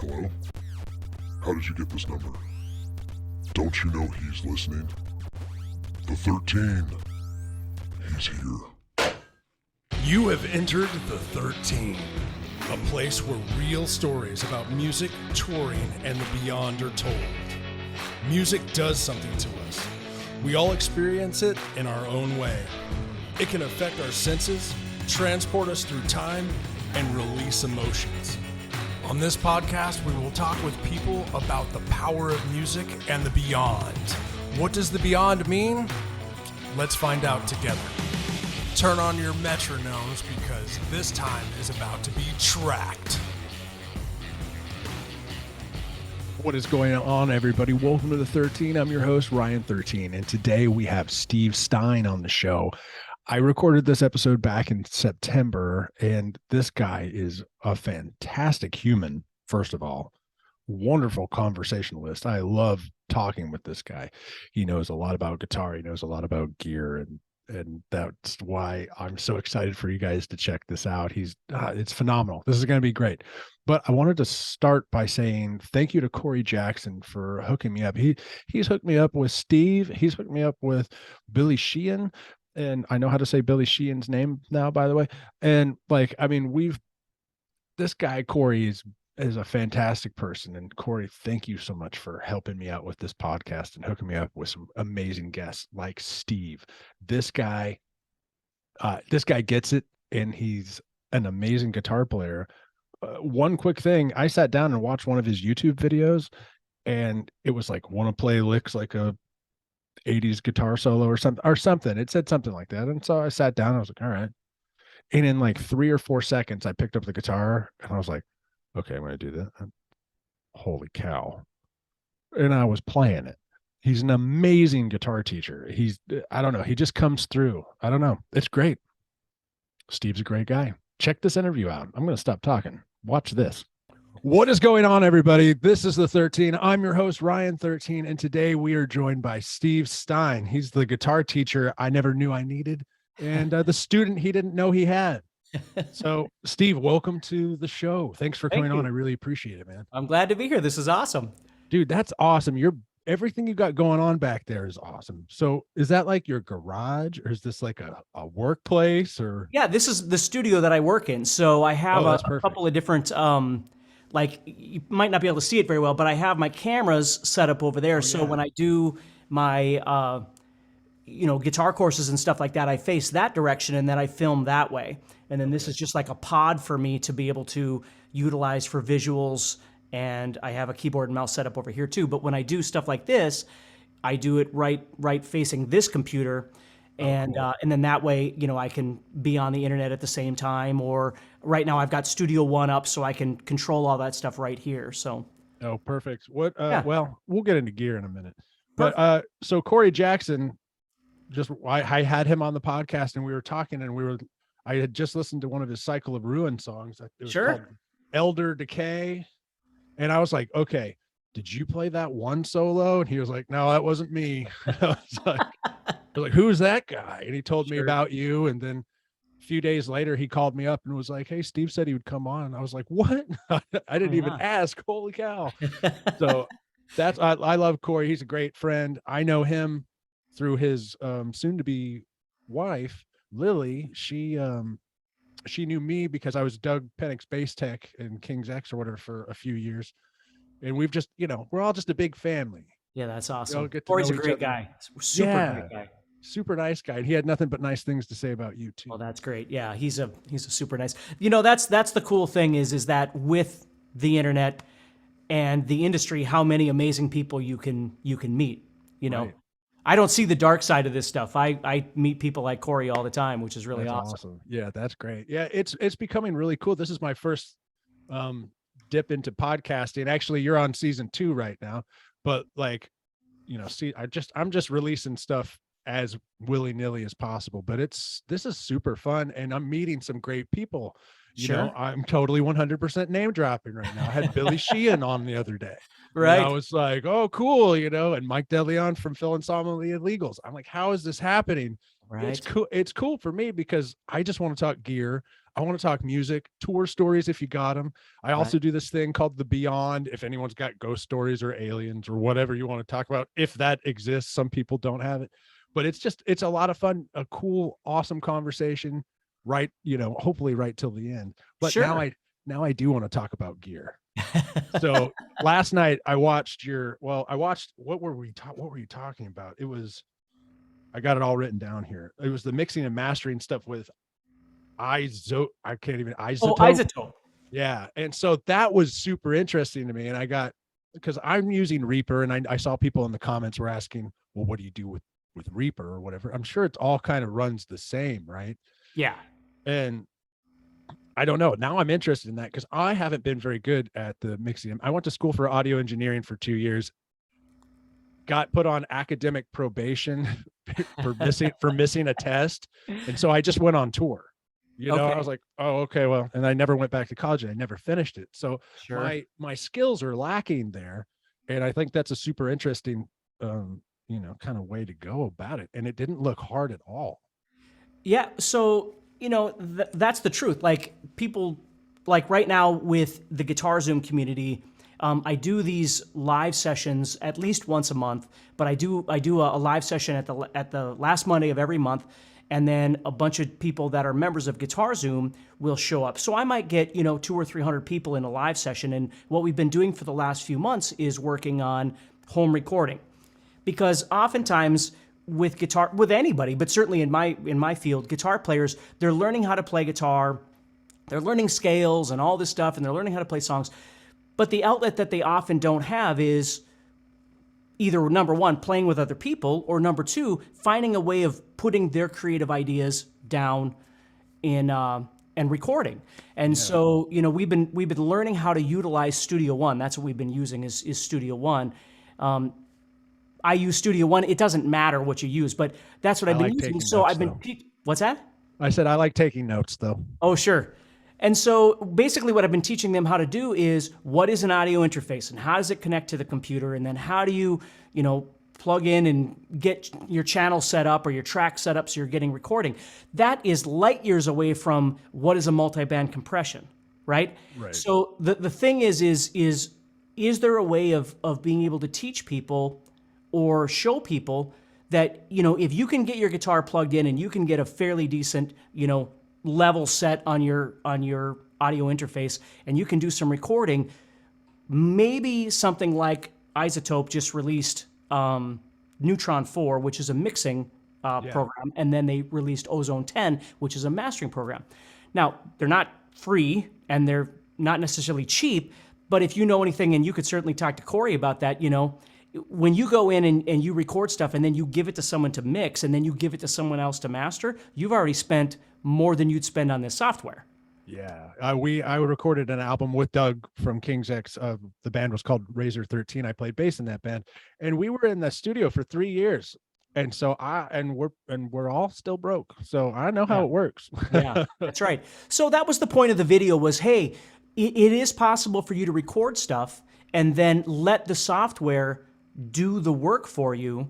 Hello? How did you get this number? Don't you know he's listening? The 13. He's here. You have entered the 13, a place where real stories about music, touring, and the beyond are told. Music does something to us. We all experience it in our own way. It can affect our senses, transport us through time, and release emotions. On this podcast, we will talk with people about the power of music and the beyond. What does the beyond mean? Let's find out together. Turn on your metronomes because this time is about to be tracked. What is going on, everybody? Welcome to the 13. I'm your host, Ryan 13, and today we have Steve Stine on the show. I recorded this episode back in September, and this guy is a fantastic human, first of all. Wonderful conversationalist. I love talking with this guy. He knows a lot about guitar. He knows a lot about gear, and that's why I'm so excited for you guys to check this out. It's phenomenal. This is going to be great. But I wanted to start by saying thank you to Corey Jackson for hooking me up. He's hooked me up with Steve. He's hooked me up with Billy Sheehan. And I know how to say Billy Sheehan's name now, by the way. And this guy, Corey, is a fantastic person. And Corey, thank you so much for helping me out with this podcast and hooking me up with some amazing guests like Steve. This guy gets it, and he's an amazing guitar player. One quick thing, I sat down and watched one of his YouTube videos, and it was like, want to play licks like a 80s guitar solo or something. It said something like that. And so I sat down, I was like, all right. And in like 3 or 4 seconds, I picked up the guitar and I was like, okay, I'm going to do that. Holy cow. And I was playing it. He's an amazing guitar teacher. I don't know. He just comes through. I don't know. It's great. Steve's a great guy. Check this interview out. I'm going to stop talking. Watch this. What is going on, everybody? This is the 13. I'm your host, Ryan 13, and today we are joined by Steve Stine. He's the guitar teacher I never knew I needed, and the student he didn't know he had. So, Steve, welcome to the show. Thanks for coming on. I really appreciate it, man. I'm glad to be here. This is awesome. Dude, that's awesome. Everything you got going on back there is awesome. So is that like your garage, or is this like a workplace, or? Yeah, this is the studio that I work in. So I have a couple of different, like you might not be able to see it very well, but I have my cameras set up over there. So when I do my, guitar courses and stuff like that, I face that direction and then I film that way. And then this is just like a pod for me to be able to utilize for visuals. And I have a keyboard and mouse set up over here too. But when I do stuff like this, I do it right facing this computer. And and then that way, I can be on the internet at the same time. Or right now I've got Studio One up so I can control all that stuff right here. So. Oh, perfect. Well, we'll get into gear in a minute. But so Corey Jackson, I had him on the podcast and we were talking, and I had just listened to one of his Cycle of Ruin songs. It was called Elder Decay. And I was like, okay, did you play that one solo? And he was like, no, that wasn't me. I was like, who's that guy? And he told me about you. And then a few days later, he called me up and was like, hey, Steve said he would come on. And I was like, what? I didn't even ask. Holy cow. So I love Corey. He's a great friend. I know him through his soon to be wife, Lily. She knew me because I was Doug Pennick's bass tech in King's X or whatever for a few years. And we've just, we're all just a big family. Yeah, that's awesome. Corey's a great guy. Super great guy. Super nice guy. And he had nothing but nice things to say about you too. Oh, that's great. Yeah, he's a super nice. That's the cool thing is that with the internet and the industry, how many amazing people you can meet, Right. I don't see the dark side of this stuff. I meet people like Corey all the time, which is really awesome. Yeah, that's great. Yeah, it's becoming really cool. This is my first dip into podcasting. Actually, you're on season 2 right now, but I'm just releasing stuff as willy-nilly as possible. But this is super fun, and I'm meeting some great people. I'm totally 100% name dropping right now. I had Billy Sheehan on the other day. Right. And I was like, oh, cool, and Mike DeLeon from Phil Anselmo and the Illegals. I'm like, how is this happening? Right. It's cool. It's cool for me because I just want to talk gear. I want to talk music, tour stories if you got them. I also do this thing called the Beyond. If anyone's got ghost stories or aliens or whatever you want to talk about, if that exists, some people don't have it, but it's a lot of fun, a cool, awesome conversation. Right, hopefully right till the end. But Sure. now I do want to talk about gear. So last night I watched what were you talking about? I got it all written down here. It was the mixing and mastering stuff with isotope. Isotope. Yeah. And so that was super interesting to me. And because I'm using Reaper, and I saw people in the comments were asking, well, what do you do with Reaper or whatever? I'm sure it's all kind of runs the same, right? Yeah. And I don't know. Now I'm interested in that because I haven't been very good at the mixing. I went to school for audio engineering for 2 years, got put on academic probation for missing a test. And so I just went on tour. I was like, oh, okay, well, and I never went back to college and I never finished it. So my skills are lacking there. And I think that's a super interesting, kind of way to go about it. And it didn't look hard at all. Yeah. So, that's the truth. Like people, like right now with the Guitar Zoom community, I do these live sessions at least once a month, but I do a live session at the last Monday of every month. And then a bunch of people that are members of Guitar Zoom will show up. So I might get, 200 or 300 people in a live session. And what we've been doing for the last few months is working on home recording, because oftentimes with guitar, with anybody, but certainly in my field, guitar players, they're learning how to play guitar, they're learning scales and all this stuff, and they're learning how to play songs. But the outlet that they often don't have is either number one, playing with other people, or number two, finding a way of putting their creative ideas down in and recording. And so, we've been learning how to utilize Studio One. That's what we've been using is Studio One. I use Studio One. It doesn't matter what you use, but that's what I've been using. So I've been, what's that? I said, I like taking notes though. Oh, sure. And so basically what I've been teaching them how to do is what is an audio interface and how does it connect to the computer? And then how do you, plug in and get your channel set up or your track set up so you're getting recording? That is light years away from what is a multi-band compression, right? So the thing is there a way of being able to teach people or show people that, if you can get your guitar plugged in and you can get a fairly decent, level set on your audio interface and you can do some recording, maybe something like Isotope just released Neutron 4, which is a mixing program, and then they released Ozone 10, which is a mastering program. Now, they're not free and they're not necessarily cheap, but if you know anything, and you could certainly talk to Corey about that, when you go in and you record stuff and then you give it to someone to mix and then you give it to someone else to master, you've already spent more than you'd spend on this software. Yeah. I recorded an album with Doug from King's X. The band was called Razor 13. I played bass in that band, and we were in the studio for 3 years. And so we're all still broke. So I know how it works. Yeah, that's right. So that was the point of the video was, hey, it is possible for you to record stuff and then let the software do the work for you.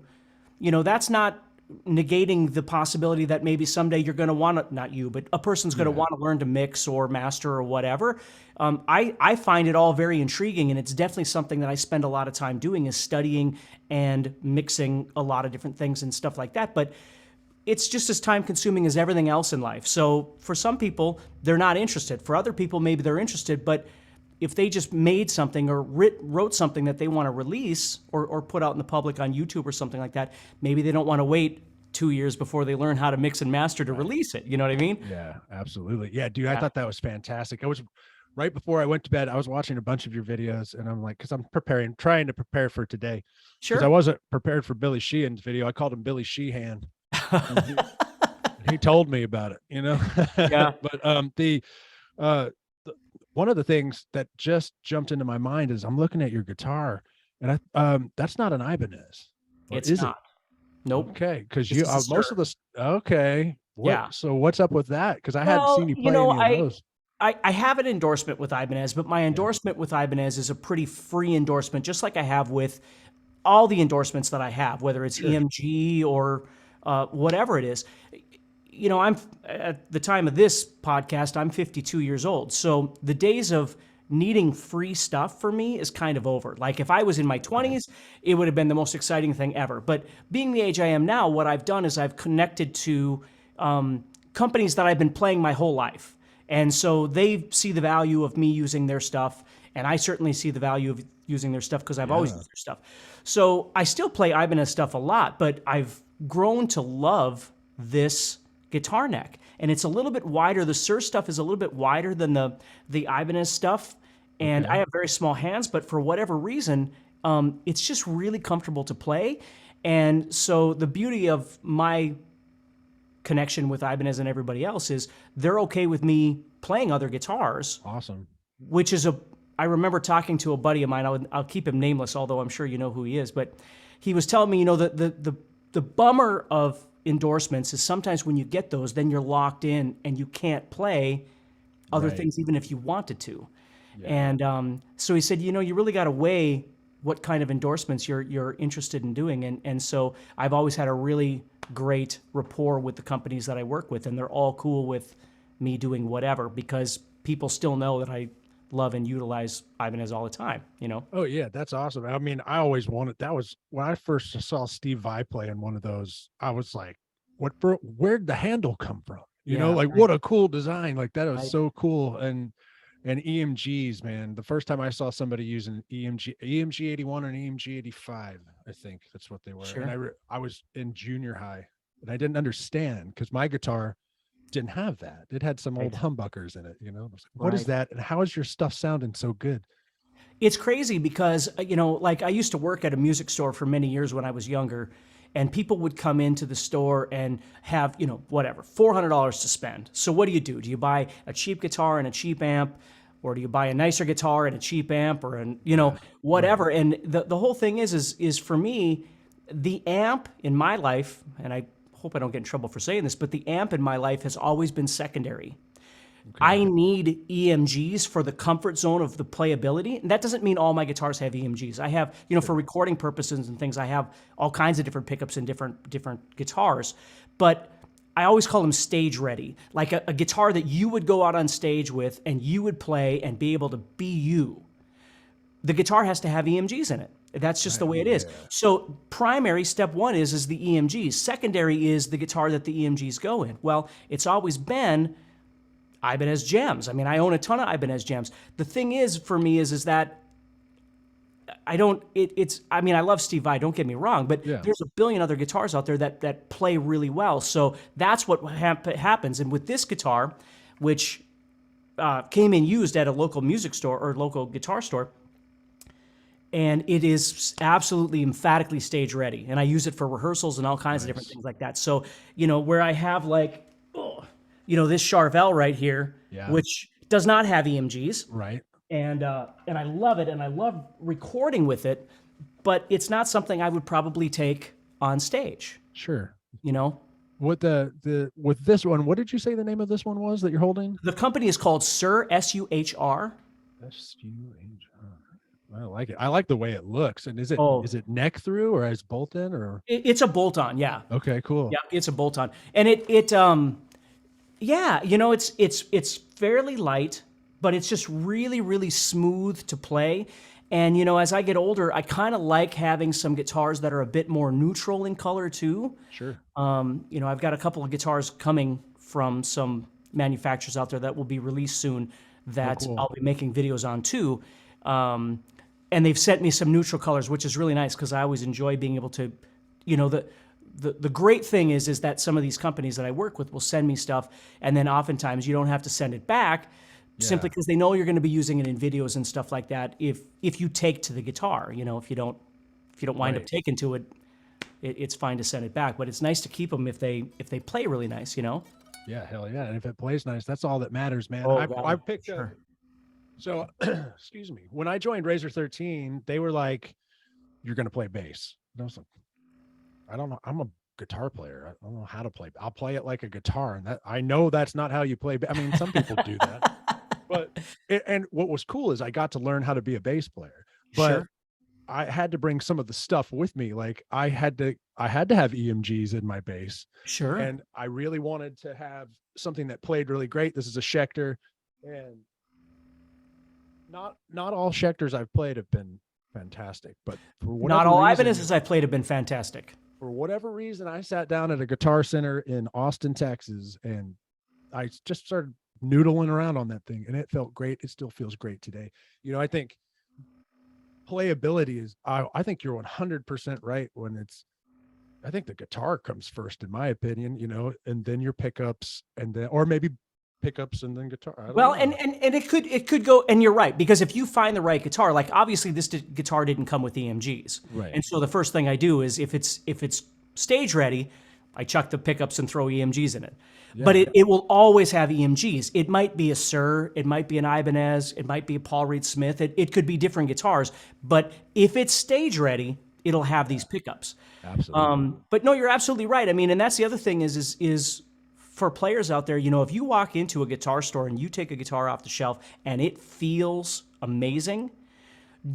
That's not negating the possibility that maybe someday you're going to want to, not you, but a person's going to want to learn to mix or master or whatever. I find it all very intriguing, and it's definitely something that I spend a lot of time doing is studying and mixing a lot of different things and stuff like that. But it's just as time consuming as everything else in life. So for some people, they're not interested. For other people, maybe they're interested, but if they just made something or wrote something that they want to release or put out in the public on YouTube or something like that, maybe they don't want to wait 2 years before they learn how to mix and master to release it. You know what I mean? Yeah, absolutely. Yeah, dude, I thought that was fantastic. I was right before I went to bed, I was watching a bunch of your videos, and I'm like, because I'm trying to prepare for today. Sure. Because I wasn't prepared for Billy Sheehan's video. I called him Billy Sheehan. He told me about it, Yeah. But one of the things that just jumped into my mind is I'm looking at your guitar, and that's not an Ibanez. It's not. Nope. Okay, because you most of the okay. Yeah. So what's up with that? Because I hadn't seen you play any of those. I have an endorsement with Ibanez, but my endorsement with Ibanez is a pretty free endorsement, just like I have with all the endorsements that I have, whether it's EMG or whatever it is. I'm at the time of this podcast, I'm 52 years old. So the days of needing free stuff for me is kind of over. Like if I was in my 20s, it would have been the most exciting thing ever. But being the age I am now, what I've done is I've connected to companies that I've been playing my whole life. And so they see the value of me using their stuff. And I certainly see the value of using their stuff because I've always used their stuff. So I still play Ibanez stuff a lot, but I've grown to love this guitar neck. And it's a little bit wider. The Sir stuff is a little bit wider than the Ibanez stuff. And I have very small hands, but for whatever reason, it's just really comfortable to play. And so the beauty of my connection with Ibanez and everybody else is they're okay with me playing other guitars. Awesome. Which is I remember talking to a buddy of mine. I'll keep him nameless, although I'm sure you know who he is. But he was telling me, the bummer of endorsements is sometimes when you get those, then you're locked in and you can't play other things even if you wanted to. Yeah. And so he said, you really got to weigh what kind of endorsements you're interested in doing. And so I've always had a really great rapport with the companies that I work with, and they're all cool with me doing whatever because people still know that I love and utilize Ibanez all the time, Oh yeah, that's awesome. I mean, I always wanted, that was when I first saw Steve Vai play in one of those, I was like, where'd the handle come from? What a cool design. Like that was so cool. And EMGs, man, the first time I saw somebody using EMG 81 and EMG 85, I think that's what they were. Sure. And I was in junior high and I didn't understand because my guitar didn't have that. It had some old humbuckers in it, I was like, what is that? And how is your stuff sounding so good? It's crazy because, like I used to work at a music store for many years when I was younger, and people would come into the store and have, whatever, $400 to spend. So what do? Do you buy a cheap guitar and a cheap amp? Or do you buy a nicer guitar and a cheap amp or whatever? Right. And the whole thing is for me, the amp in my life, and I hope I don't get in trouble for saying this, but the amp in my life has always been secondary. Okay. I need EMGs for the comfort zone of the playability. And that doesn't mean all my guitars have EMGs. I have, for recording purposes and things, I have all kinds of different pickups and different guitars. But I always call them stage ready, like a guitar that you would go out on stage with and you would play and be able to be you. The guitar has to have EMGs in it. That's just the way it is. So primary, step one is the EMGs. Secondary is the guitar that the EMGs go in. Well, it's always been Ibanez Gems. I mean, I own a ton of Ibanez Gems. The thing is, for me, is that I love Steve Vai, don't get me wrong, but there's a billion other guitars out there that play really well. So that's what happens. And with this guitar, which came in used at a local music store or local guitar store, and it is absolutely emphatically stage ready. And I use it for rehearsals and all kinds of different things like that. So, where I have this Charvel right here, which does not have EMGs. Right. And I love it, and I love recording with it, but it's not something I would probably take on stage. Sure. With this one, what did you say the name of this one was that you're holding? The company is called Suhr, S-U-H-R. S-U-H-R. I like it. I like the way it looks. And is it neck through or is bolt in or? It's a bolt on. Yeah. Okay, cool. Yeah. It's a bolt on. And it's fairly light, but it's just really, really smooth to play. And, as I get older, I kind of like having some guitars that are a bit more neutral in color too. Sure. I've got a couple of guitars coming from some manufacturers out there that will be released soon that I'll be making videos on too. And they've sent me some neutral colors, which is really nice because I always enjoy being able to, the great thing is that some of these companies that I work with will send me stuff, and then oftentimes you don't have to send it back simply because they know you're going to be using it in videos and stuff like that. If you take to the guitar, if you don't wind up taking to it, it's fine to send it back. But it's nice to keep them if they play really nice, Yeah, hell yeah. And if it plays nice, that's all that matters, man. I picked up. So, excuse me. When I joined Razor 13, they were like, "You're going to play bass." And I was like, "I don't know. I'm a guitar player. I don't know how to play. I'll play it like a guitar." And I know that's not how you play. I mean, some people do that. But and what was cool is I got to learn how to be a bass player. But I had to bring some of the stuff with me. Like I had to have EMGs in my bass. Sure. And I really wanted to have something that played really great. This is a Schecter, and not all Schecters I've played have been fantastic, but for whatever not all reason, Ibanez's I've played have been fantastic. For whatever reason, I sat down at a Guitar Center in Austin, Texas, and I just started noodling around on that thing, and it felt great. It still feels great today. You know, I think playability is, I think you're 100% right when I think the guitar comes first, in my opinion, you know, and then your pickups, and then, or maybe pickups and then guitar. Well, and it could go, and you're right, because if you find the right guitar, like obviously this guitar didn't come with EMGs, right? And so the first thing I do is if it's stage ready, I chuck the pickups and throw EMGs in it. Yeah. But it will always have EMGs. It might be a Sir, it might be an Ibanez, it might be a Paul Reed Smith. It could be different guitars, but if it's stage ready, it'll have these pickups. Absolutely. But no, you're absolutely right. I mean, and that's the other thing is for players out there, you know, if you walk into a guitar store and you take a guitar off the shelf and it feels amazing,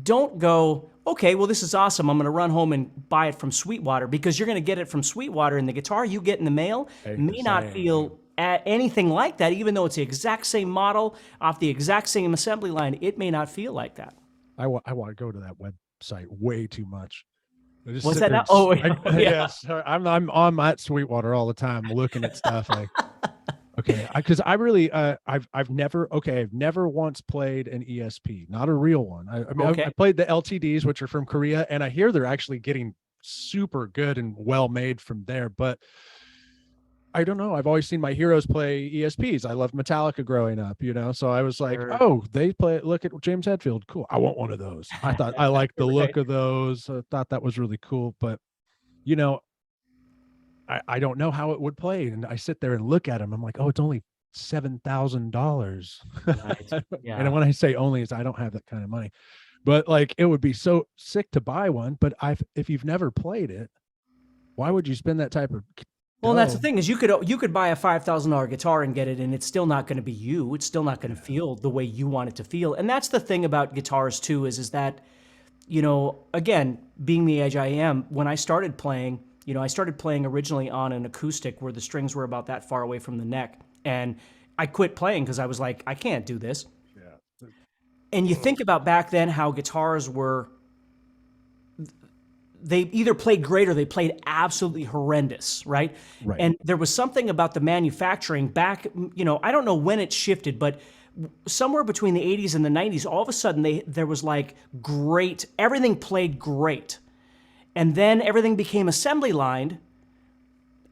don't go, okay, well, this is awesome. I'm going to run home and buy it from Sweetwater, because you're going to get it from Sweetwater, and the guitar you get in the mail may not feel anything like that, even though it's the exact same model off the exact same assembly line. It may not feel like that. I want to go to that website way too much. What's that now? Oh, yeah. Yeah. Sorry. I'm on my Sweetwater all the time looking at stuff like, okay, because I really, I've never once played an ESP, not a real one. I mean, I played the LTDs, which are from Korea, and I hear they're actually getting super good and well made from there. But I don't know. I've always seen my heroes play ESPs. I loved Metallica growing up, you know. So I was like, oh, they play. Look at James Hetfield. Cool. I want one of those. I thought I liked the look of those. I thought that was really cool. But you know, I don't know how it would play, and I sit there and look at them. I'm like, oh, it's only $7,000. Right. Yeah. And when I say only, is I don't have that kind of money. But like, it would be so sick to buy one. But if you've never played it, why would you spend that type of? Well, that's the thing, is you could buy a $5,000 guitar and get it, and it's still not going to be you. It's still not going to feel the way you want it to feel. And that's the thing about guitars too, is that, you know, again, being the age I am, when I started playing, you know, I started playing originally on an acoustic where the strings were about that far away from the neck, and I quit playing because I was like, I can't do this. Yeah. And you think about back then how guitars were, they either played great or they played absolutely horrendous, right? Right. And there was something about the manufacturing back, you know, I don't know when it shifted, but somewhere between the 80s and the 90s, all of a sudden there was like great, everything played great. And then everything became assembly lined,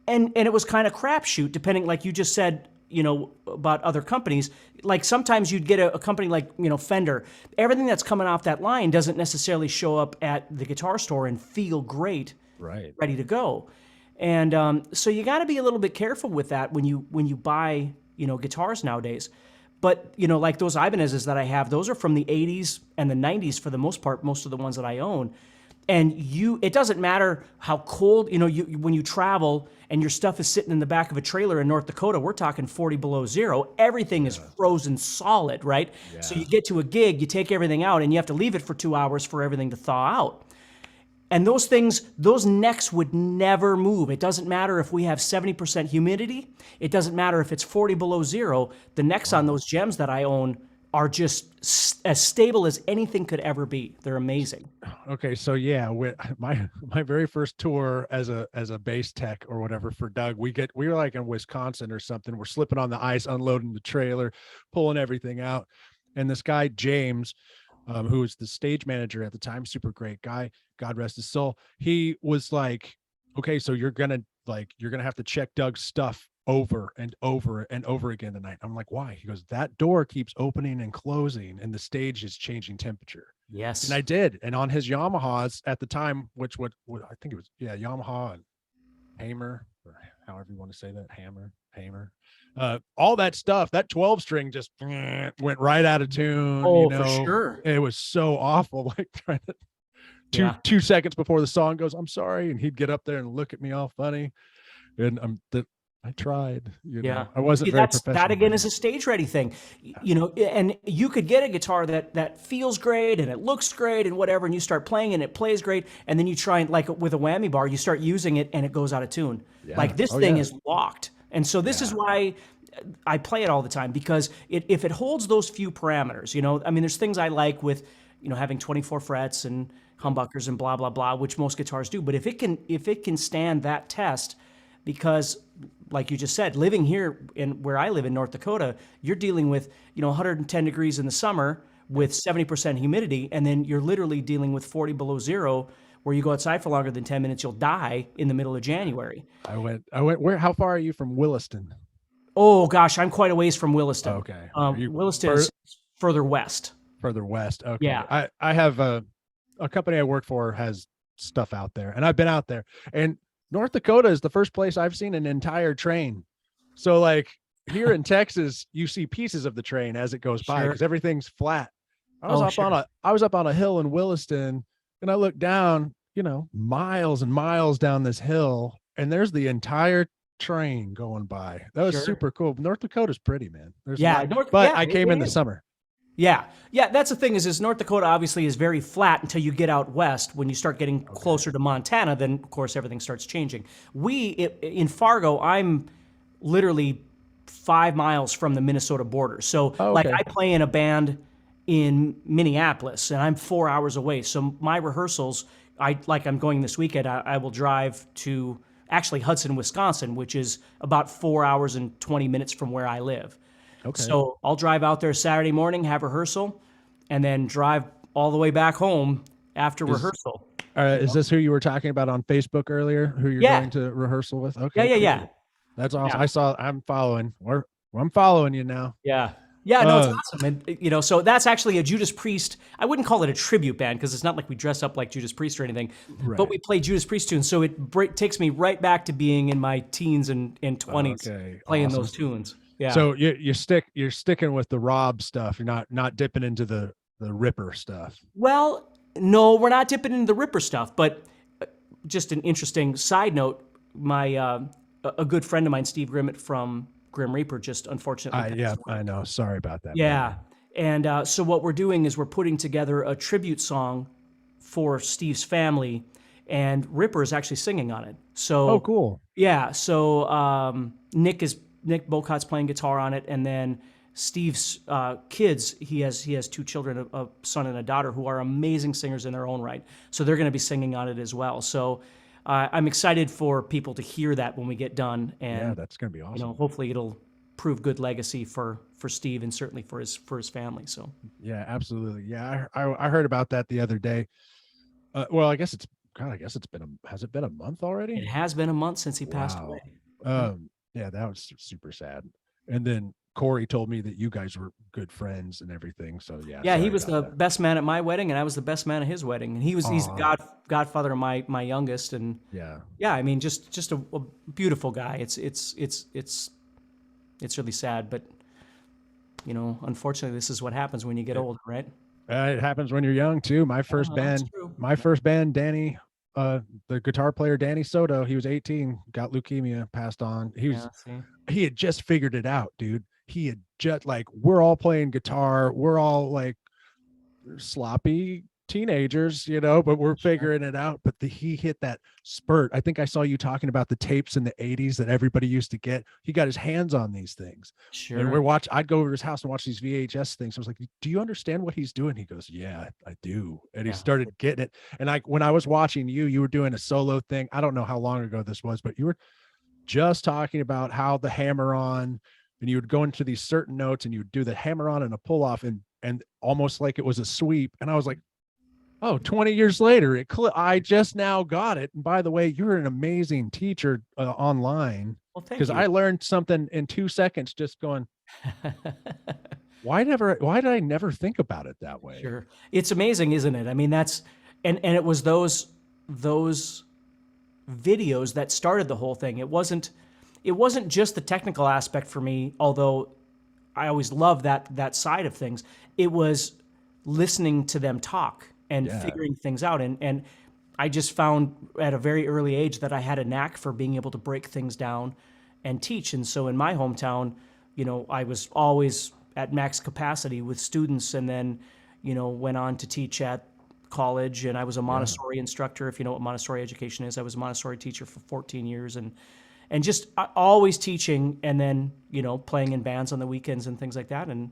and it was kind of crapshoot, depending, like you just said, you know, about other companies. Like sometimes you'd get a company like, you know, Fender. Everything that's coming off that line doesn't necessarily show up at the guitar store and feel great, right, ready to go. And so you got to be a little bit careful with that when you buy, you know, guitars nowadays. But, you know, like those Ibanez's that I have, those are from the 80s and the 90s for the most part, most of the ones that I own. And it doesn't matter how cold, you know, when you travel and your stuff is sitting in the back of a trailer in North Dakota, we're talking 40 below zero. Everything is frozen solid, right? Yeah. So you get to a gig, you take everything out, and you have to leave it for 2 hours for everything to thaw out. And those things, those necks would never move. It doesn't matter if we have 70% humidity. It doesn't matter if it's 40 below zero. The necks on those gems that I own are just as stable as anything could ever be. They're amazing. Okay, so yeah, my very first tour as a bass tech or whatever for Doug, we were like in Wisconsin or something. We're slipping on the ice, unloading the trailer, pulling everything out, and this guy James, who was the stage manager at the time, super great guy, God rest his soul. He was like, okay, so you're gonna have to check Doug's stuff over and over and over again tonight. I'm like, why? He goes, that door keeps opening and closing and the stage is changing temperature. Yes. And I did. And on his Yamahas at the time, which would I think it was, yeah, Yamaha and Hamer, or however you want to say that, Hamer, all that stuff, that 12 string just went right out of tune. Oh, you know? For sure. It was so awful. Like trying to, 2 seconds before the song goes, I'm sorry. And he'd get up there and look at me all funny. And I tried. Yeah. I wasn't See, very that professional. again is a stage ready thing. And you could get a guitar that feels great and it looks great and whatever, and you start playing and it plays great, and then you try and like with a whammy bar, you start using it and it goes out of tune. Yeah. Like this Oh, thing yeah. is locked. And so this is why I play it all the time, because if it holds those few parameters, I mean, there's things I like with, having 24 frets and humbuckers and blah blah blah, which most guitars do. But if it can stand that test, because like you just said, living here in where I live in North Dakota, you're dealing with 110 degrees in the summer with 70% humidity, and then you're literally dealing with 40 below zero, where you go outside for longer than 10 minutes, you'll die in the middle of January. I went. Where? How far are you from Williston? Oh gosh, I'm quite a ways from Williston. Okay. Williston is further west. Further west. Okay. Yeah. I have a company I work for has stuff out there, and I've been out there, and North Dakota is the first place I've seen an entire train. So like here in Texas, you see pieces of the train as it goes by because everything's flat. I was up on a hill in Williston, and I looked down, miles and miles down this hill, and there's the entire train going by. That was super cool. North Dakota's pretty, man. I came in the summer. Yeah. That's the thing is North Dakota obviously is very flat until you get out west. When you start getting closer to Montana, then of course everything starts changing. In Fargo, I'm literally 5 miles from the Minnesota border. So I play in a band in Minneapolis, and I'm 4 hours away. So my rehearsals, I'm going this weekend. I will drive to actually Hudson, Wisconsin, which is about 4 hours and 20 minutes from where I live. Okay. So I'll drive out there Saturday morning, have rehearsal, and then drive all the way back home after rehearsal. Is this who you were talking about on Facebook earlier? Who you're going to rehearsal with? Okay. Yeah. That's awesome. Yeah. I'm following. I'm following you now. Yeah. Yeah, no, it's awesome. And, so that's actually a Judas Priest. I wouldn't call it a tribute band because it's not like we dress up like Judas Priest or anything, but we play Judas Priest tunes. So it takes me right back to being in my teens and 20s playing those tunes. Yeah. So you're sticking with the Rob stuff. You're not dipping into the Ripper stuff. Well, no, we're not dipping into the Ripper stuff. But just an interesting side note: my a good friend of mine, Steve Grimmett from Grim Reaper, just unfortunately. I know. Sorry about that. Yeah, and so what we're doing is we're putting together a tribute song for Steve's family, and Ripper is actually singing on it. So cool. Yeah. So Nick Bocot's playing guitar on it, and then Steve's kids. He has 2 children, a son and a daughter, who are amazing singers in their own right. So they're going to be singing on it as well. So I'm excited for people to hear that when we get done, and that's going to be awesome. Hopefully it'll prove good legacy for Steve and certainly for his family. So yeah, absolutely. Yeah, I heard about that the other day. Well, I guess it's been has it been a month already? It has been a month since he passed away. Yeah, that was super sad. And then Corey told me that you guys were good friends and everything. So yeah, he was the best man at my wedding, and I was the best man at his wedding. And he's the godfather of my youngest. And yeah, I mean, just a beautiful guy. It's really sad, but unfortunately, this is what happens when you get older, right? It happens when you're young too. My first band, Danny, the guitar player Danny Soto, he was 18, got leukemia, passed on. He had just figured it out, dude. He had just we're all playing guitar, we're all like sloppy teenagers, but we're figuring it out. But he hit that spurt. I think I saw you talking about the tapes in the 80s that everybody used to get. He got his hands on these things. Sure. And I'd go over to his house and watch these VHS things. I was like, do you understand what he's doing? He goes, yeah, I do. And he started getting it. And when I was watching you were doing a solo thing. I don't know how long ago this was, but you were just talking about how the hammer on, and you would go into these certain notes and you would do the hammer on and a pull off and almost like it was a sweep. And I was like, oh, 20 years later, I just now got it. And by the way, you're an amazing teacher online. Well, thank you. Because I learned something in 2 seconds just going, why did I never think about it that way? Sure. It's amazing, isn't it? I mean, and it was those videos that started the whole thing. It wasn't just the technical aspect for me, although I always loved that side of things. It was listening to them talk and figuring things out. And I just found at a very early age that I had a knack for being able to break things down and teach. And so in my hometown, I was always at max capacity with students, and then, went on to teach at college, and I was a Montessori instructor. If you know what Montessori education is, I was a Montessori teacher for 14 years, and just always teaching, and then, playing in bands on the weekends and things like that. And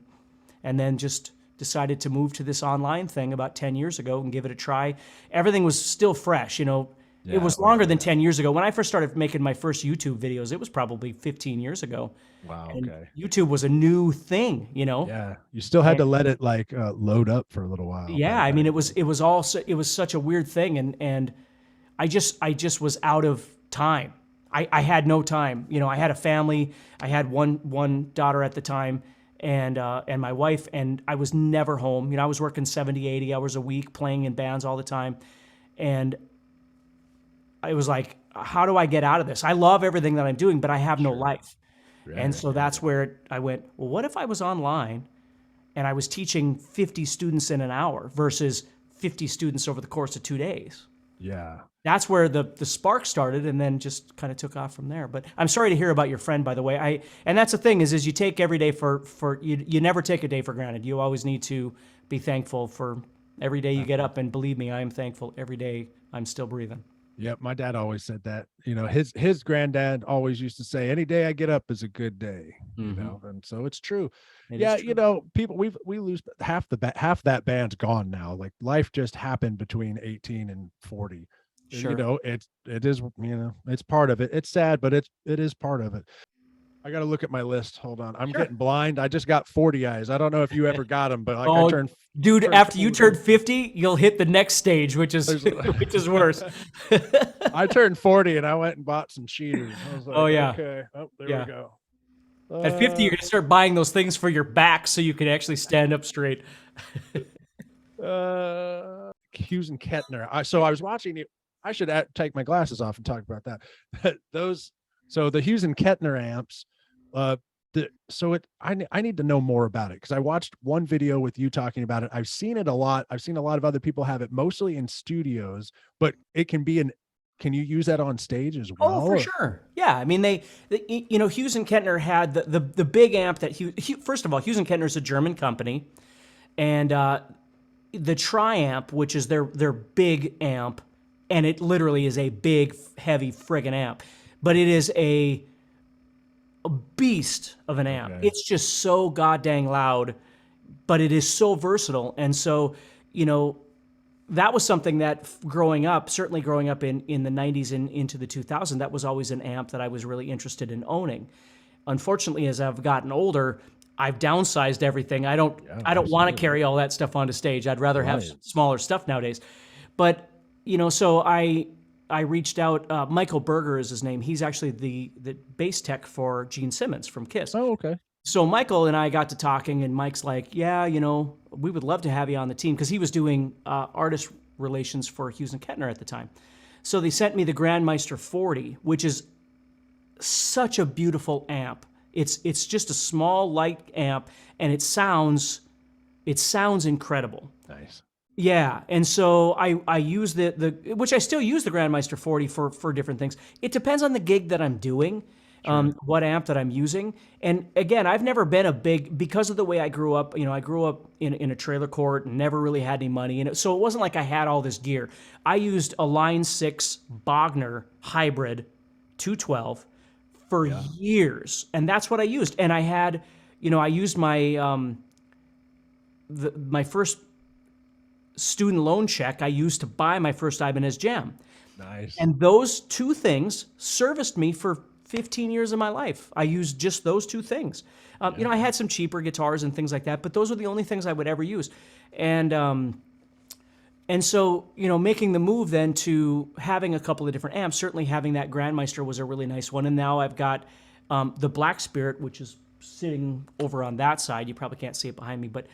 then just decided to move to this online thing about 10 years ago and give it a try. Everything was still fresh, It was longer than 10 years ago. When I first started making my first YouTube videos, it was probably 15 years ago. Wow. And Okay. YouTube was a new thing, Yeah. You still had to let it load up for a little while. Yeah. I mean, it was such a weird thing. And I just was out of time. I had no time. I had a family. I had one daughter at the time, and my wife, and I was never home. I was working 70, 80 hours a week, playing in bands all the time. And I was like, how do I get out of this? I love everything that I'm doing, but I have no life. Right. And so that's where I went, well, what if I was online and I was teaching 50 students in an hour versus 50 students over the course of 2 days? Yeah. That's where the spark started, and then just kind of took off from there. But I'm sorry to hear about your friend, by the way. And that's the thing is you take every day for you never take a day for granted. You always need to be thankful for every day you get up. And believe me, I am thankful every day I'm still breathing. Yep, my dad always said that. His granddad always used to say, "Any day I get up is a good day." And so it's true. People we lose half that band's gone now. Like life just happened between 18 and 40. Sure. It is it's part of it. It's sad, but it is part of it. I got to look at my list. Hold on. I'm getting blind. I just got 40 eyes. I don't know if you ever got them, but I turned. Dude, after you turn 50, you'll hit the next stage, which is worse. I turned 40 and I went and bought some cheaters. I was like, okay. Oh, there we go. At 50, you're going to start buying those things for your back so you can actually stand up straight. Hughes and Kettner. So I was watching it. I should take my glasses off and talk about that. So the Hughes and Kettner amps, I need to know more about it, because I watched one video with you talking about it. I've seen it a lot. I've seen a lot of other people have it, mostly in studios, but it can be can you use that on stage as well? Oh, for sure. Yeah. I mean, Hughes and Kettner had the big amp that first of all, Hughes and Kettner is a German company, and the Triamp, which is their big amp, and it literally is a big, heavy friggin' amp, but it is a beast of an amp. Okay. It's just so goddamn loud, but it is so versatile. And so, that was something that certainly growing up in the 90s and into the 2000s, that was always an amp that I was really interested in owning. Unfortunately, as I've gotten older, I've downsized everything. I don't want to carry all that stuff onto stage. I'd rather have smaller stuff nowadays. But, so I reached out. Michael Berger is his name. He's actually the bass tech for Gene Simmons from Kiss. Oh, okay. So Michael and I got to talking, and Mike's like, yeah, we would love to have you on the team, because he was doing artist relations for Hughes and Kettner at the time. So they sent me the Grandmeister 40, which is such a beautiful amp. It's just a small, light amp, and it sounds incredible. Nice. Yeah, and so I use which I still use the Grandmeister 40 for different things. It depends on the gig that I'm doing, what amp that I'm using. And again, I've never been because of the way I grew up. I grew up in a trailer court and never really had any money, and so it wasn't like I had all this gear. I used a Line 6 Bogner hybrid 212 for years, and that's what I used. And I had, I used my my first student loan check I used to buy my first Ibanez Jam. Nice. And those two things serviced me for 15 years of my life. I used just those two things. I had some cheaper guitars and things like that, but those were the only things I would ever use. And so, making the move then to having a couple of different amps, certainly having that Grandmeister was a really nice one. And now I've got the Black Spirit, which is sitting over on that side. You probably can't see it behind me, but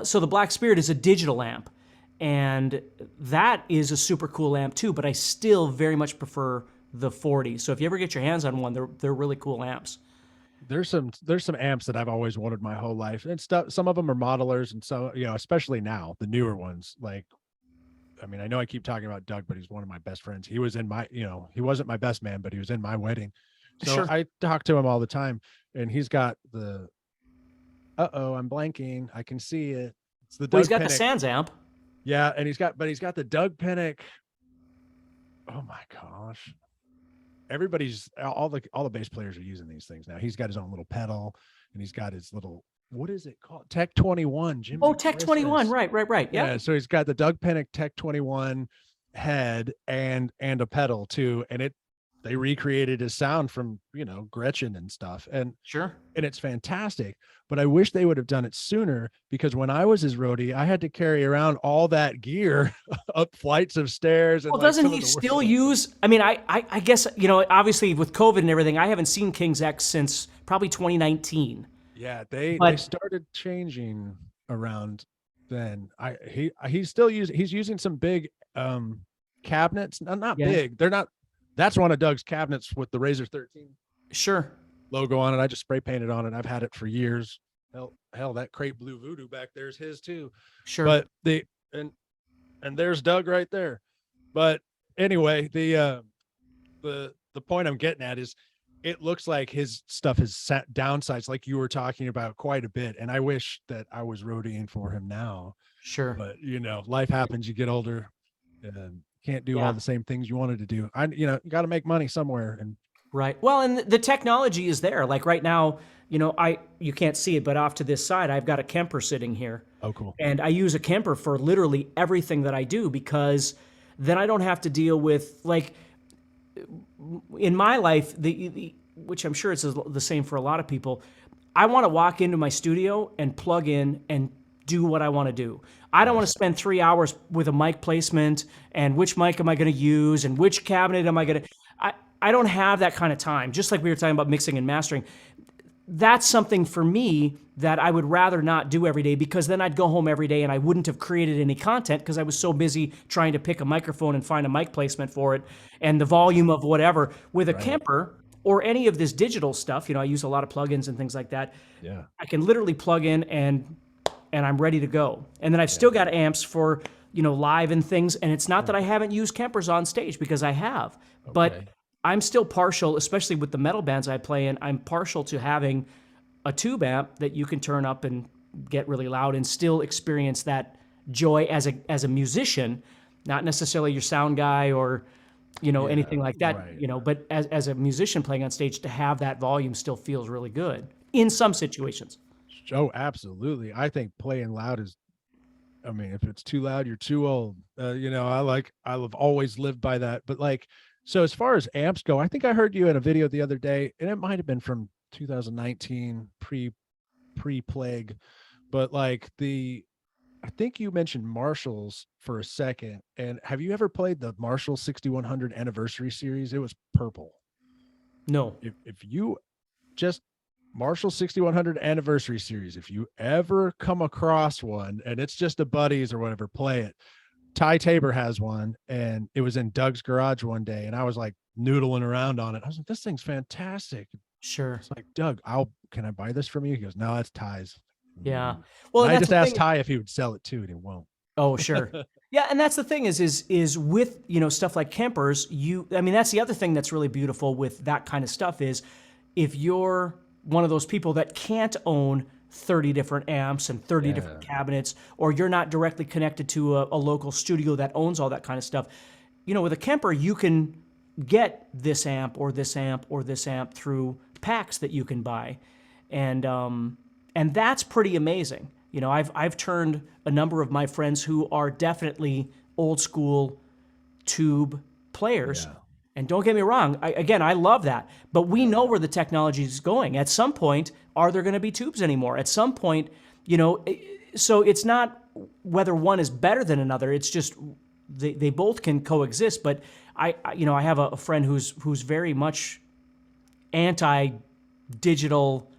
so the Black Spirit is a digital amp. And that is a super cool amp too, but I still very much prefer the 40. So if you ever get your hands on one, they're really cool amps. There's some amps that I've always wanted my whole life, and stuff. Some of them are modelers, and so especially now the newer ones. Like, I mean, I know I keep talking about Doug, but he's one of my best friends. He was in my, he wasn't my best man, but he was in my wedding. So Sure. I talk to him all the time, and he's got the, I'm blanking. I can see it. It's the Well, he's Doug got the Pinnick. Sans amp. Yeah, and he's got the Doug Pinnick. Oh my gosh. Everybody's all the bass players are using these things now. He's got his own little pedal, and he's got his little, what is it called? Tech 21. Jimmy Oh, Tech 21. Christmas. Right. Yeah. So he's got the Doug Pinnick Tech 21 head and a pedal too. And they recreated his sound from, Gretchen and stuff. And Sure. and it's fantastic. But I wish they would have done it sooner, because when I was his roadie, I had to carry around all that gear up flights of stairs. And Well, doesn't he still use? I mean, I guess obviously with COVID and everything, I haven't seen King's X since probably 2019. Yeah, they started changing around then. He's using some big cabinets. Not big. They're not. That's one of Doug's cabinets with the Razor 13 Sure. logo on it. I just spray painted on it. I've had it for years. Hell, that crepe blue voodoo back there is his too. Sure. But and there's Doug right there. But anyway, the point I'm getting at is, it looks like his stuff has set downsides, like you were talking about, quite a bit. And I wish that I was roadieing for him now. Sure. But life happens. You get older and can't do all the same things you wanted to do. You got to make money somewhere. And right. Well, and the technology is there. Like right now, you can't see it, but off to this side, I've got a Kemper sitting here. Oh, cool. And I use a Kemper for literally everything that I do, because then I don't have to deal with, like, in my life, which I'm sure it's the same for a lot of people, I want to walk into my studio and plug in and do what I want to do. I don't want to spend 3 hours with a mic placement and which mic am I going to use and which cabinet am I going to... I don't have that kind of time. Just like we were talking about mixing and mastering. That's something for me that I would rather not do every day, because then I'd go home every day and I wouldn't have created any content, because I was so busy trying to pick a microphone and find a mic placement for it and the volume of whatever. With a Kemper or any of this digital stuff, I use a lot of plugins and things like that. Yeah. I can literally plug in and I'm ready to go. And then I've still got amps for, live and things. And it's not that I haven't used Kempers on stage, because I have. Okay. But I'm still partial, especially with the metal bands I play in, I'm partial to having a tube amp that you can turn up and get really loud and still experience that joy as a musician, not necessarily your sound guy or, anything like that, right. But as a musician playing on stage, to have that volume still feels really good in some situations. Oh, absolutely. I think playing loud is, if it's too loud, you're too old. I've always lived by that. But so as far as amps go, I think I heard you in a video the other day, and it might have been from 2019, pre-plague, but I think you mentioned Marshalls for a second. And have you ever played the Marshall 6100 anniversary series? It was purple. No. If you just Marshall 6100 anniversary series, if you ever come across one and it's just a buddies or whatever, play it. Ty Tabor has one, and it was in Doug's garage one day, and I was noodling around on it. I was like, this thing's fantastic. Sure. It's like, Doug, can I buy this from you? He goes, no, that's Ty's. Yeah. Well, I just asked Ty if he would sell it too, and he won't. Oh, sure. Yeah, and that's the thing is with stuff like Kempers, that's the other thing that's really beautiful with that kind of stuff is, if you're one of those people that can't own 30 different amps and 30 different cabinets, or you're not directly connected to a local studio that owns all that kind of stuff, with a Kemper, you can get this amp or this amp or this amp through packs that you can buy. And that's pretty amazing. I've turned a number of my friends who are definitely old school tube players. Yeah. And don't get me wrong, I love that. But we know where the technology is going. At some point, are there going to be tubes anymore? At some point, so it's not whether one is better than another. It's just they both can coexist. But I have a friend who's very much anti-digital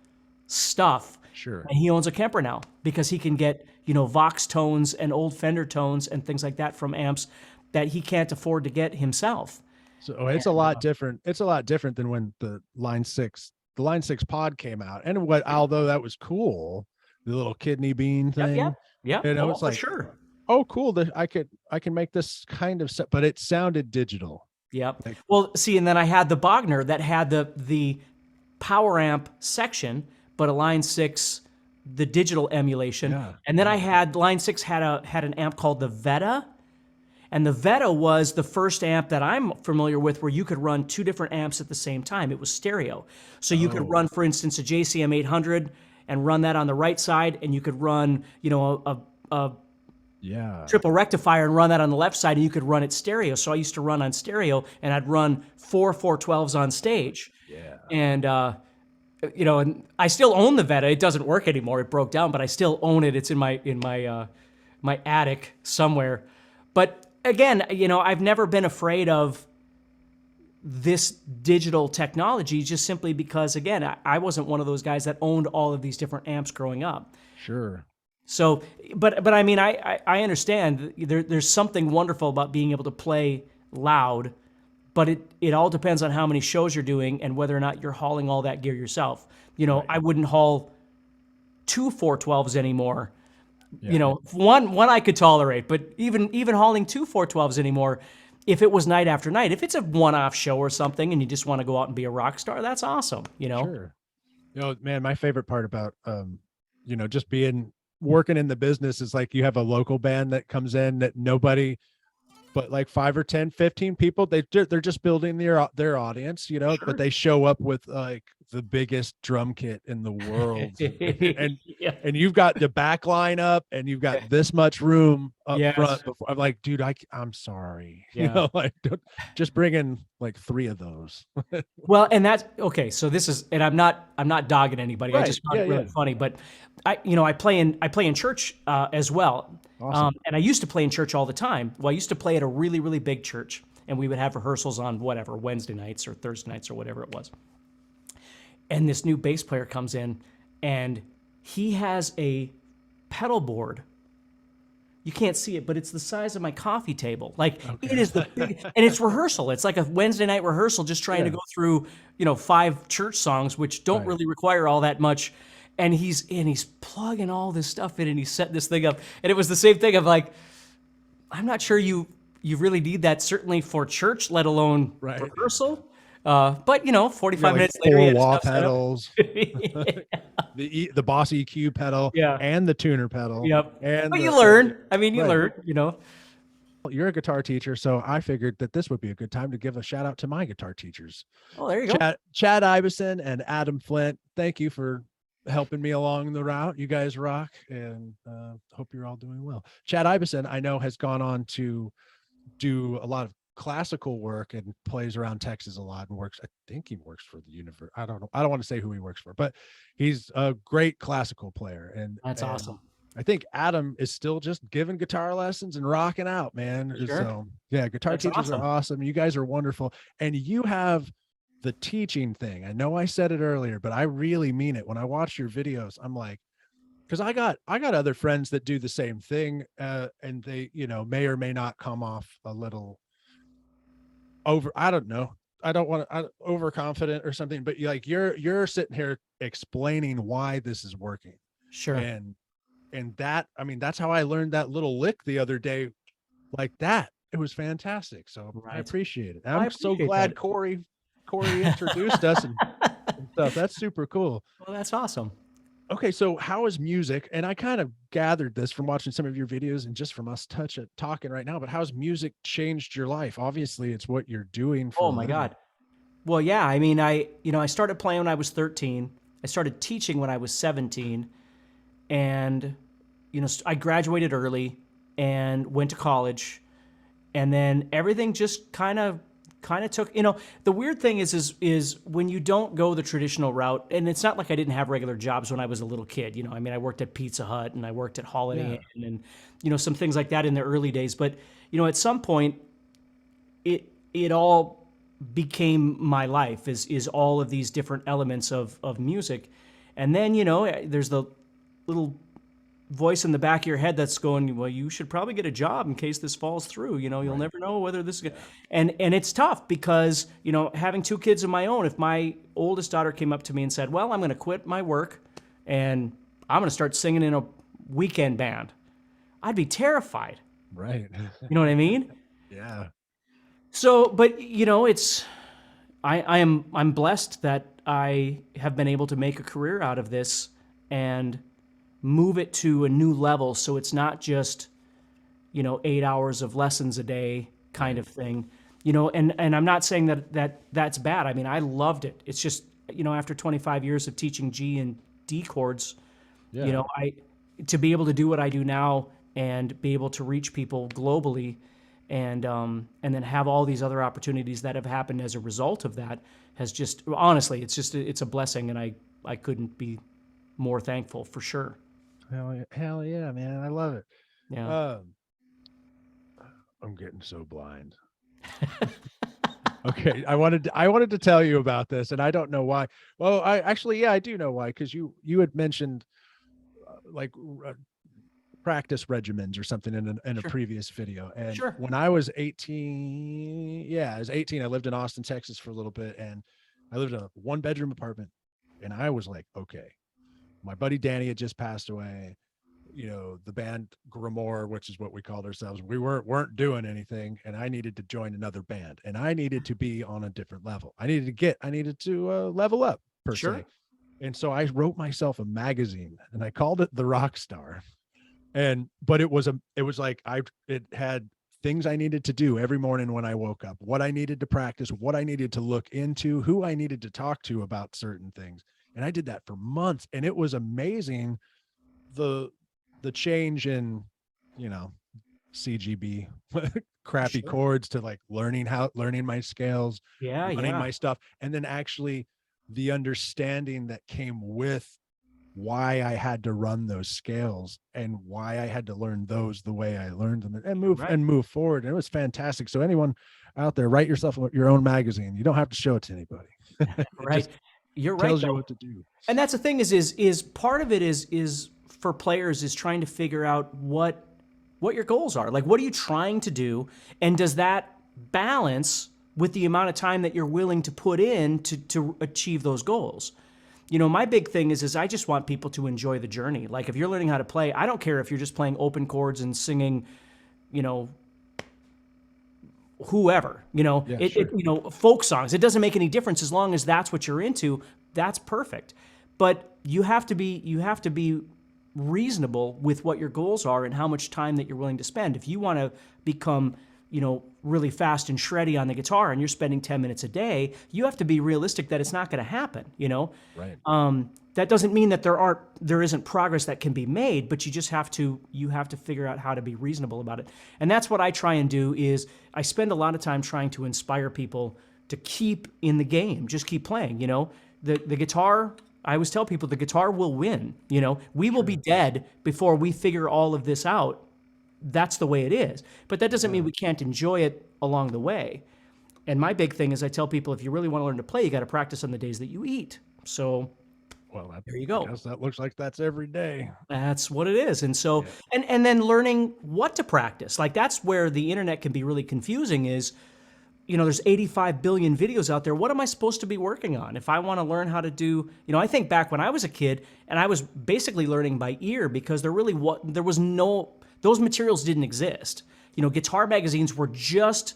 stuff. Sure. And he owns a Kemper now because he can get, Vox tones and old Fender tones and things like that from amps that he can't afford to get himself. So it's a lot different. It's a lot different than when the Line 6 pod came out. And although that was cool, the little kidney bean thing. Yeah. It's for sure. Oh, cool. I can make this kind of stuff, but it sounded digital. Yep. Well, see, and then I had the Bogner that had the power amp section, but a Line 6, the digital emulation. Yeah. And then I had Line 6 had an amp called the Veta. And the Veta was the first amp that I'm familiar with where you could run two different amps at the same time. It was stereo. So you could run, for instance, a JCM 800 and run that on the right side, and you could run, a triple rectifier and run that on the left side, and you could run it stereo. So I used to run on stereo, and I'd run 412s on stage. Yeah. And and I still own the Veta. It doesn't work anymore. It broke down, but I still own it. It's in my attic somewhere. But again, I've never been afraid of this digital technology, just simply because, again, I wasn't one of those guys that owned all of these different amps growing up. Sure. So, but I mean, I understand there's something wonderful about being able to play loud, but it all depends on how many shows you're doing and whether or not you're hauling all that gear yourself. Right. I wouldn't haul two 412s anymore. Yeah. One I could tolerate, but even hauling two 412s anymore, if it was night after night, if it's a one-off show or something and you just want to go out and be a rock star, that's awesome, Sure. Man, my favorite part about just working in the business is like you have a local band that comes in that nobody but like 5 or 10, 15 people, they're just building their audience, Sure. but they show up with like the biggest drum kit in the world. and Yeah. and you've got the back line up and you've got this much room up Yes. front. I'm like, dude, I'm sorry. Yeah. Just bring in like 3 of those. Well, and that's okay. So this is, and I'm not dogging anybody. Right. I just found it really funny. But I play in church as well. Awesome. And I used to play in church all the time. Well, I used to play at a really, really big church, and we would have rehearsals on whatever, Wednesday nights or Thursday nights or whatever it was. And this new bass player comes in, and he has a pedal board. You can't see it, but it's the size of my coffee table. Like, it is the big, and it's rehearsal. It's like a Wednesday night rehearsal, just trying to go through, 5 church songs, which don't really require all that much. And he's plugging all this stuff in, and he's setting this thing up. And it was the same thing of like, I'm not sure you really need that, certainly for church, let alone rehearsal. But 45 minutes later, 4 wah pedals, the Boss EQ pedal, and the tuner pedal. Yep. But you learn. I mean, you learn. You're a guitar teacher, so I figured that this would be a good time to give a shout out to my guitar teachers. Oh, there you go. Chad Ibeson and Adam Flint. Thank you for helping me along the route. You guys rock, and hope you're all doing well. Chad Ibeson, I know, has gone on to do a lot of classical work and plays around Texas a lot and works. I think he works for the universe. I don't know. I don't want to say who he works for, but he's a great classical player. And that's awesome. I think Adam is still just giving guitar lessons and rocking out, man. Sure. So yeah, guitar teachers are awesome. You guys are wonderful. And you have the teaching thing. I know I said it earlier, but I really mean it. When I watch your videos, I'm like, because I got other friends that do the same thing, and they, may or may not come off a little over, I don't know. I don't want to overconfident or something, but you're sitting here explaining why this is working. Sure. And that, I mean, that's how I learned that little lick the other day, like that. It was fantastic. So I appreciate it. I'm so glad Corey introduced us and stuff. That's super cool. Well, that's awesome. Okay, so how is music, and I kind of gathered this from watching some of your videos and just from us talking right now, but how's music changed your life? Obviously, it's what you're doing for Oh my God. Well, yeah, I mean, I started playing when I was 13. I started teaching when I was 17. And, I graduated early and went to college. And then everything just kind of took, the weird thing is when you don't go the traditional route, and it's not like I didn't have regular jobs when I was a little kid. I mean, I worked at Pizza Hut and I worked at Holiday Inn and, some things like that in the early days. But, at some point, it all became my life is all of these different elements of music. And then, there's the little voice in the back of your head that's going, well, you should probably get a job in case this falls through. You'll never know whether this is good. And it's tough because, having 2 kids of my own, if my oldest daughter came up to me and said, well, I'm going to quit my work and I'm going to start singing in a weekend band, I'd be terrified. Right. You know what I mean? Yeah. So, but I'm blessed that I have been able to make a career out of this and move it to a new level. So it's not just, 8 hours of lessons a day kind of thing, and I'm not saying that's bad. I mean, I loved it. It's just, after 25 years of teaching G and D chords, to be able to do what I do now and be able to reach people globally and then have all these other opportunities that have happened as a result of that has just, honestly, it's a blessing, and I couldn't be more thankful for sure. Hell yeah, man. I love it. Yeah. I'm getting so blind. Okay, I wanted to tell you about this, and I don't know why. Well, I do know why, because you had mentioned practice regimens or something in a previous video. And when I was 18, I lived in Austin, Texas for a little bit, and I lived in a 1-bedroom apartment, and I was like, okay, my buddy Danny had just passed away. The band Grimoire, which is what we called ourselves, we weren't doing anything, and I needed to join another band, and I needed to be on a different level. I needed to level up per se. And so I wrote myself a magazine, and I called it The Rock Star. But it had things I needed to do every morning when I woke up, what I needed to practice, what I needed to look into, who I needed to talk to about certain things. And I did that for months, and it was amazing. The change in, CGB crappy chords to like learning my scales, running my stuff. And then actually the understanding that came with why I had to run those scales and why I had to learn those the way I learned them and move forward. And it was fantastic. So anyone out there, write yourself your own magazine. You don't have to show it to anybody. Right. You're right. Tells you what to do. And that's the thing is part of it is for players is trying to figure out what your goals are. Like, what are you trying to do? And does that balance with the amount of time that you're willing to put in to achieve those goals? My big thing is I just want people to enjoy the journey. Like, if you're learning how to play, I don't care if you're just playing open chords and singing, whoever, folk songs. It doesn't make any difference as long as that's what you're into. That's perfect. But you have to be reasonable with what your goals are and how much time that you're willing to spend. If you want to become, really fast and shreddy on the guitar and you're spending 10 minutes a day, you have to be realistic that it's not going to happen, Right. That doesn't mean that there isn't progress that can be made, but you have to figure out how to be reasonable about it. And that's what I try and do is I spend a lot of time trying to inspire people to keep in the game, just keep playing, the guitar. I always tell people the guitar will win, we will be dead before we figure all of this out. That's the way it is. But that doesn't mean we can't enjoy it along the way. And my big thing is I tell people, if you really want to learn to play, you got to practice on the days that you eat. So there you go. I guess that looks like that's every day. That's what it is. And so, and then learning what to practice. Like, that's where the internet can be really confusing is, there's 85 billion videos out there. What am I supposed to be working on? If I want to learn how to do, I think back when I was a kid and I was basically learning by ear because those materials didn't exist. Guitar magazines were just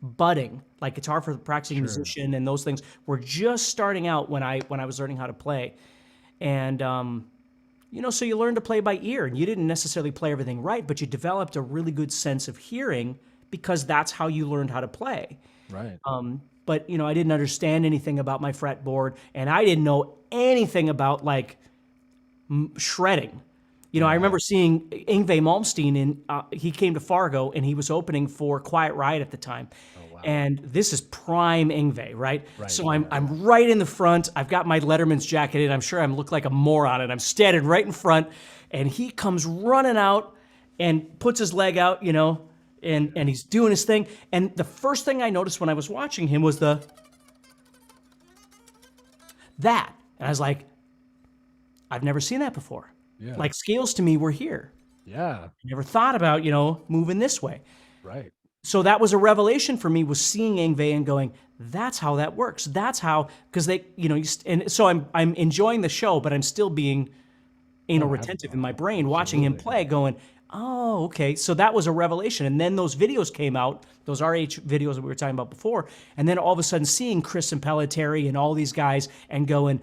budding, like Guitar for the Practicing Musician and those things were just starting out when I was learning how to play. And, so you learned to play by ear, and you didn't necessarily play everything right, but you developed a really good sense of hearing because that's how you learned how to play. Right. But, I didn't understand anything about my fretboard, and I didn't know anything about shredding. I remember seeing Yngwie Malmsteen he came to Fargo and he was opening for Quiet Riot at the time. Oh, wow. And this is prime Yngwie, right? So I'm right in the front. I've got my Letterman's jacket in. I'm sure I look like a moron, and I'm standing right in front, and he comes running out and puts his leg out, and he's doing his thing. And the first thing I noticed when I was watching him was that. And I was like, I've never seen that before. Yeah. Like, scales to me were here. Yeah. I never thought about, moving this way. Right. So that was a revelation for me, was seeing Yngwie and going, that's how that works. That's how, because they, and so I'm enjoying the show, but I'm still being anal retentive in my brain, watching him play, going, oh, okay. So that was a revelation. And then those videos came out, those RH videos that we were talking about before. And then all of a sudden seeing Chris and Pelletieri and all these guys and going,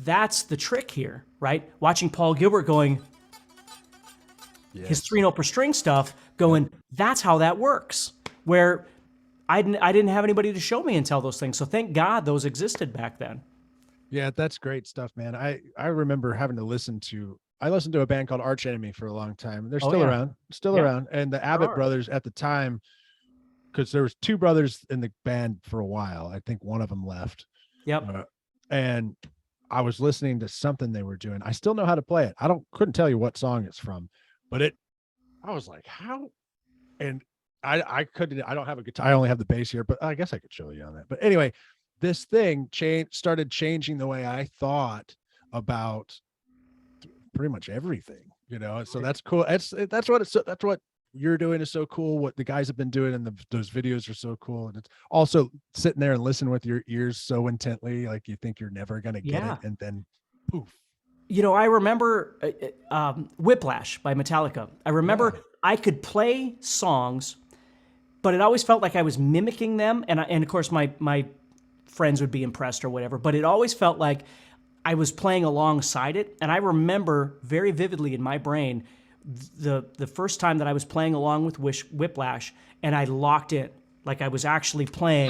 that's the trick here, right? Watching Paul Gilbert going, his 3-note per string stuff, going, that's how that works. Where I didn't have anybody to show me and tell those things. So thank God those existed back then. Yeah, that's great stuff, man. I remember having to listen to a band called Arch Enemy for a long time. They're still around. And the Abbott brothers at the time, because there was 2 brothers in the band for a while. I think one of them left. Yep. And I was listening to something they were doing. I still know how to play it. Couldn't tell you what song it's from, but I was like, how? And I don't have a guitar. I only have the bass here, but I guess I could show you on that. But anyway, this thing started changing the way I thought about pretty much everything, so that's cool. That's what you're doing is so cool. What the guys have been doing and those videos are so cool. And it's also sitting there and listening with your ears so intently, like you think you're never going to get it. And then poof. I remember Whiplash by Metallica. I remember I could play songs, but it always felt like I was mimicking them. And of course my friends would be impressed or whatever, but it always felt like I was playing alongside it. And I remember very vividly in my brain the first time that I was playing along with Whiplash, and I locked in, like I was actually playing.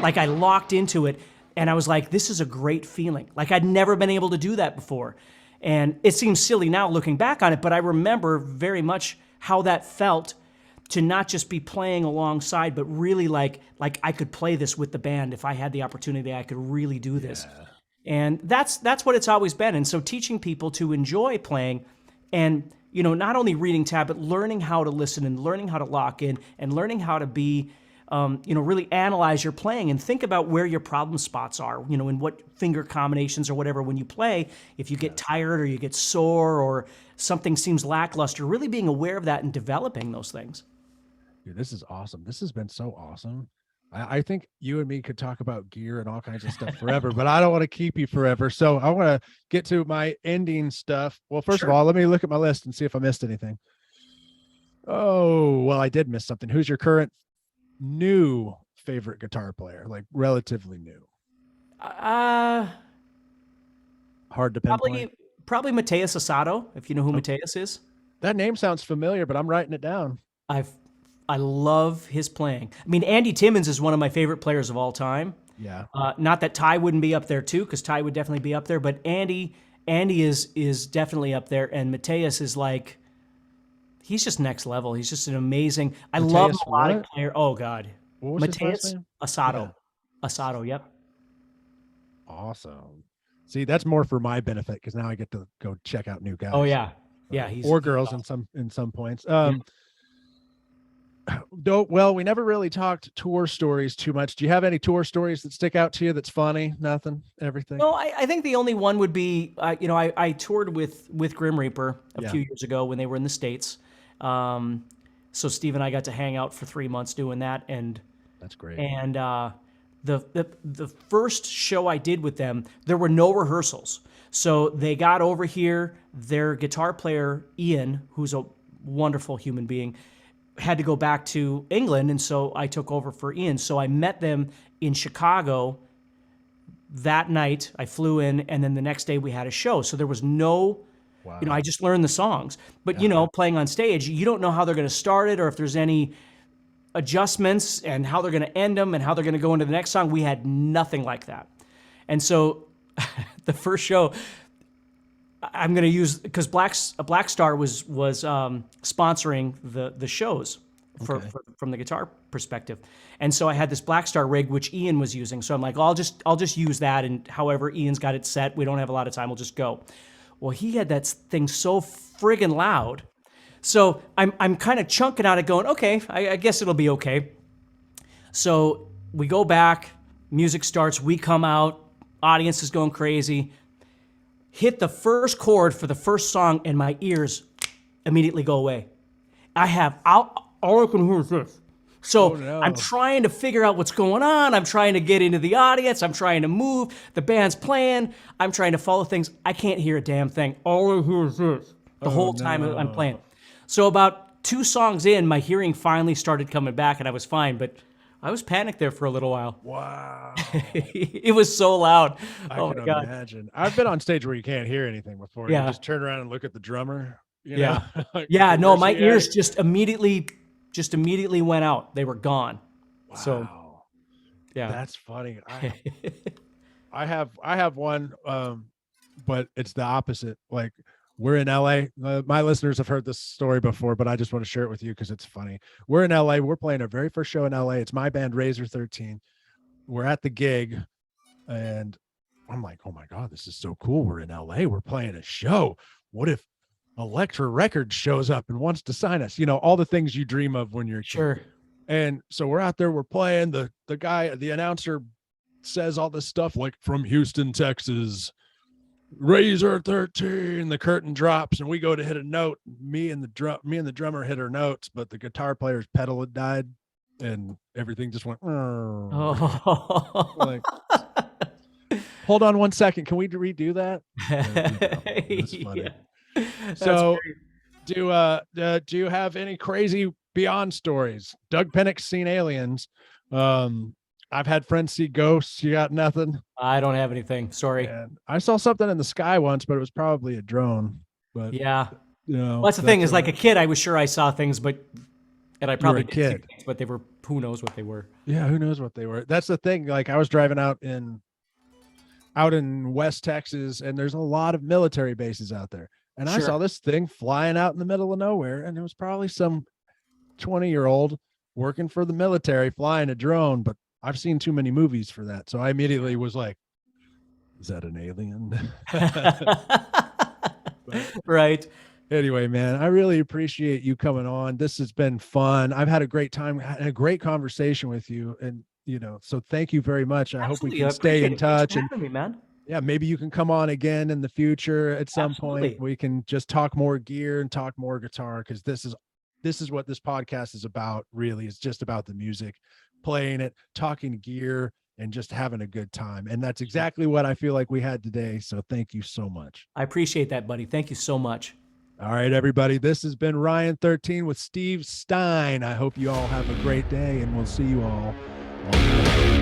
Like I locked into it, and I was like, this is a great feeling. Like I'd never been able to do that before. And it seems silly now looking back on it, but I remember very much how that felt to not just be playing alongside, but really like I could play this with the band. If I had the opportunity, I could really do this. And that's what it's always been. And so teaching people to enjoy playing and, not only reading tab, but learning how to listen and learning how to lock in and learning how to be, really analyze your playing and think about where your problem spots are, in what finger combinations or whatever when you play. If you get tired or you get sore or something seems lackluster, really being aware of that and developing those things. Dude, this is awesome. This has been so awesome. I think you and me could talk about gear and all kinds of stuff forever, but I don't want to keep you forever. So I want to get to my ending stuff. Well, first of all, let me look at my list and see if I missed anything. Oh, well, I did miss something. Who's your current new favorite guitar player? Like relatively new. Hard to pinpoint. Probably Mateus Asado, if you know who Mateus is. That name sounds familiar, but I'm writing it down. I love his playing. I mean, Andy Timmons is one of my favorite players of all time. Yeah. Not that Ty wouldn't be up there too, because Ty would definitely be up there. But Andy is definitely up there, and Mateus is like, he's just next level. He's just an amazing. I love melodic player. Oh God, Mateus Asado. Yeah. Asado. Yep. Awesome. See, that's more for my benefit because now I get to go check out new guys. Oh yeah, yeah. Or girls awesome. in some points. Well, we never really talked tour stories too much. Do you have any tour stories that stick out to you that's funny? Nothing? Everything? No, I think the only one would be, I toured with Grim Reaper a few years ago when they were in the States. So Steve and I got to hang out for 3 months doing that. And that's great. And the first show I did with them, there were no rehearsals. So they got over here, their guitar player, Ian, who's a wonderful human being, had to go back to England, and so I took over for Ian. So I met them in Chicago that night. I flew in, and then the next day we had a show. So there was no, I just learned the songs. But, playing on stage, you don't know how they're going to start it or if there's any adjustments and how they're going to end them and how they're going to go into the next song. We had nothing like that. And so the first show, I'm going to use, because Black Star was sponsoring the shows from the guitar perspective, and so I had this Black Star rig which Ian was using. So I'm like, I'll just use that, and however Ian's got it set, we don't have a lot of time, we'll just go. Well, he had that thing so friggin' loud, so I'm kind of chunking out it, going, okay, I guess it'll be okay. So we go back, music starts, we come out, audience is going crazy. Hit the first chord for the first song, and my ears immediately go away. All I can hear is this. So no. I'm trying to figure out what's going on. I'm trying to get into the audience. I'm trying to move. The band's playing. I'm trying to follow things. I can't hear a damn thing. All I hear is this the whole time I'm playing. So about 2 songs in, my hearing finally started coming back, and I was fine. But I was panicked there for a little while. Wow. It was so loud. I can imagine. I've been on stage where you can't hear anything before. Yeah. You just turn around and look at the drummer. You Yeah. know? Like, Yeah, no, my where's he ears at? just immediately went out. They were gone. Wow. So, yeah. That's funny. I have one, but it's the opposite. Like, we're in LA. My listeners have heard this story before, but I just want to share it with you because it's funny. We're in LA. We're playing our very first show in LA. It's my band Razor 13. We're at the gig, and I'm like, oh my God, this is so cool. We're in LA. We're playing a show. What if Elektra Records shows up and wants to sign us? You know, all the things you dream of when you're a kid. Sure. And so we're out there, we're playing. The guy, the announcer says all this stuff like from Houston, Texas, Razor 13. The curtain drops and we go to hit a note. Me and the drummer hit our notes, but the guitar player's pedal had died and everything just went. Oh. Like, hold on 1 second. Can we redo that? That's funny. Yeah. So do you have any crazy beyond stories? Doug Pennick's seen aliens. I've had friends see ghosts. You got nothing? I don't have anything. Sorry. And I saw something in the sky once, but it was probably a drone. But Yeah. you know, Well, that's the thing is, like a kid, I was sure I saw things, and I probably a did kid. see things, but they were, who knows what they were. Yeah, who knows what they were. That's the thing. Like, I was driving out in West Texas, and there's a lot of military bases out there. And I Sure. saw this thing flying out in the middle of nowhere, and it was probably some 20-year-old working for the military flying a drone, but I've seen too many movies for that. So I immediately was like, is that an alien? Right. Anyway, man, I really appreciate you coming on. This has been fun. I've had a great time, had a great conversation with you. And, you know, so thank you very much. I hope we Absolutely. can I stay in appreciate it. Thanks touch. for And having me, man. yeah, maybe you can come on again in the future at some Absolutely. point. We can just talk more gear and talk more guitar, because this is what this podcast is about. Really, it's just about the music, playing it, talking gear, and just having a good time. And that's exactly what I feel like we had today. So thank you so much. I appreciate that, buddy. Thank you so much. All right, everybody. This has been Ryan 13 with Steve Stine. I hope you all have a great day, and we'll see you all on the